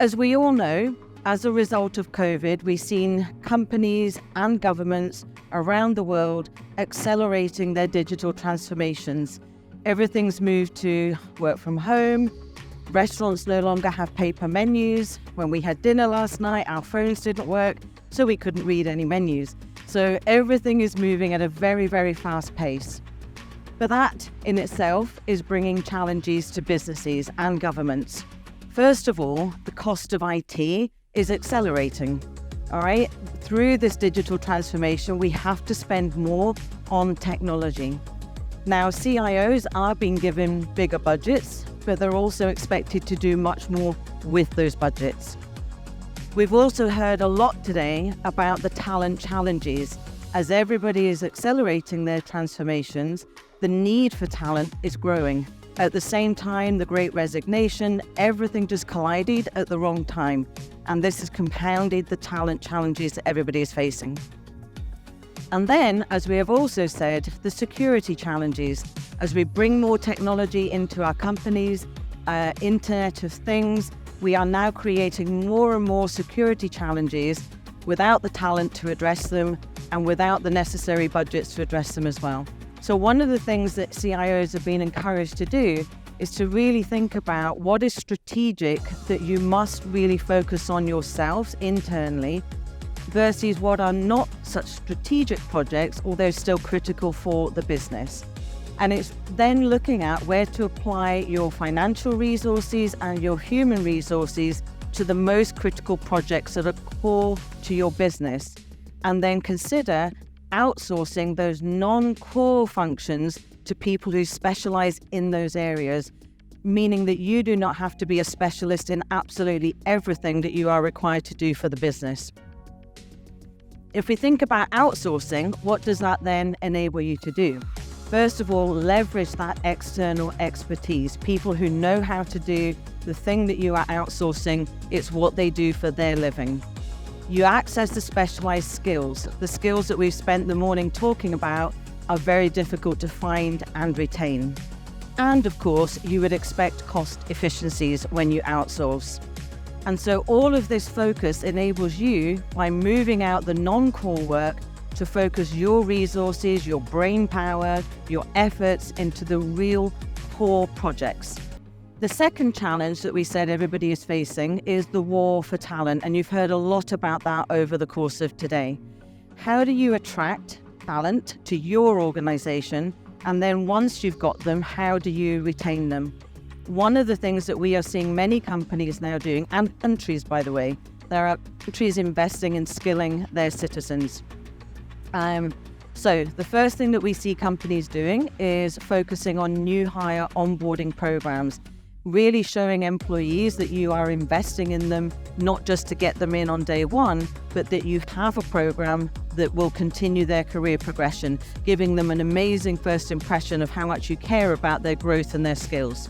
As we all know, as a result of COVID, we've seen companies and governments around the world accelerating their digital transformations. Everything's moved to work from home. Restaurants no longer have paper menus. When we had dinner last night, our phones didn't work, so we couldn't read any menus. So everything is moving at a very, very fast pace. But that in itself is bringing challenges to businesses and governments. First of all, the cost of IT is accelerating. All right, through this digital transformation, we have to spend more on technology. Now, CIOs are being given bigger budgets, but they're also expected to do much more with those budgets. We've also heard a lot today about the talent challenges. As everybody is accelerating their transformations, the need for talent is growing. At the same time, the Great Resignation, everything just collided at the wrong time. And this has compounded the talent challenges that everybody is facing. And then, as we have also said, the security challenges. As we bring more technology into our companies, Internet of Things, we are now creating more and more security challenges without the talent to address them and without the necessary budgets to address them as well. So one of the things that CIOs have been encouraged to do is to really think about what is strategic that you must really focus on yourselves internally versus what are not such strategic projects, although still critical for the business. And it's then looking at where to apply your financial resources and your human resources to the most critical projects that are core to your business. And then consider outsourcing those non-core functions to people who specialize in those areas, meaning that you do not have to be a specialist in absolutely everything that you are required to do for the business. If we think about outsourcing, what does that then enable you to do? First of all, leverage that external expertise, people who know how to do the thing that you are outsourcing. It's what they do for their living. You access the specialized skills. The skills that we've spent the morning talking about are very difficult to find and retain. And of course, you would expect cost efficiencies when you outsource. And so all of this focus enables you, by moving out the non-core work, to focus your resources, your brain power, your efforts into the real core projects. The second challenge that we said everybody is facing is the war for talent, and you've heard a lot about that over the course of today. How do you attract talent to your organization? And then once you've got them, how do you retain them? One of the things that we are seeing many companies now doing, and countries, by the way, there are countries investing in skilling their citizens. So the first thing that we see companies doing is focusing on new hire onboarding programs, really showing employees that you are investing in them, not just to get them in on day one, but that you have a program that will continue their career progression, giving them an amazing first impression of how much you care about their growth and their skills.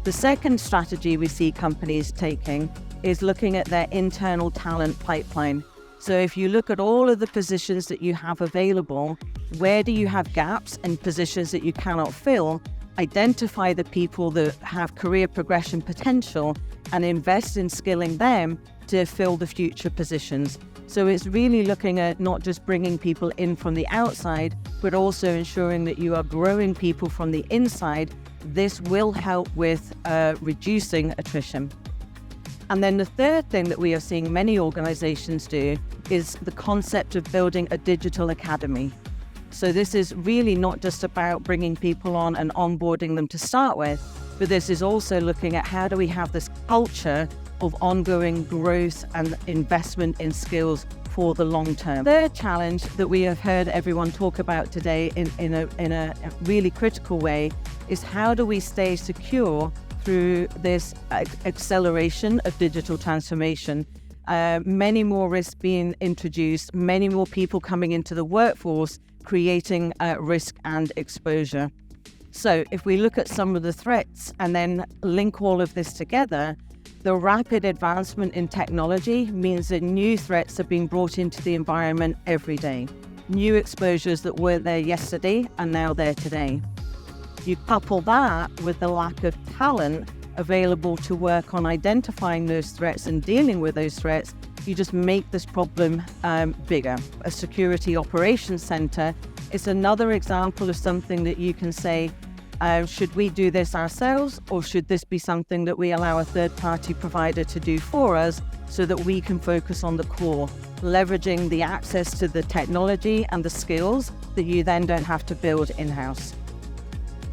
The second strategy we see companies taking is looking at their internal talent pipeline. So if you look at all of the positions that you have available, where do you have gaps and positions that you cannot fill? Identify the people that have career progression potential and invest in skilling them to fill the future positions. So it's really looking at not just bringing people in from the outside, but also ensuring that you are growing people from the inside. This will help with reducing attrition. And then the third thing that we are seeing many organizations do is the concept of building a digital academy. So this is really not just about bringing people on and onboarding them to start with, but this is also looking at how do we have this culture of ongoing growth and investment in skills for the long term. Third challenge that we have heard everyone talk about today in a really critical way is how do we stay secure through this acceleration of digital transformation. Many more risks being introduced, many more people coming into the workforce, creating risk and exposure. So if we look at some of the threats and then link all of this together, the rapid advancement in technology means that new threats are being brought into the environment every day. New exposures that weren't there yesterday are now there today. You couple that with the lack of talent available to work on identifying those threats and dealing with those threats, you just make this problem bigger. A security operations center is another example of something that you can say, should we do this ourselves, or should this be something that we allow a third-party provider to do for us so that we can focus on the core, leveraging the access to the technology and the skills that you then don't have to build in-house.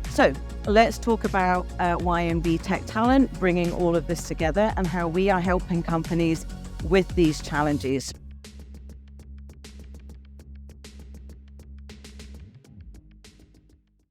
So let's talk about YNV Tech Talent, bringing all of this together and how we are helping companies with these challenges.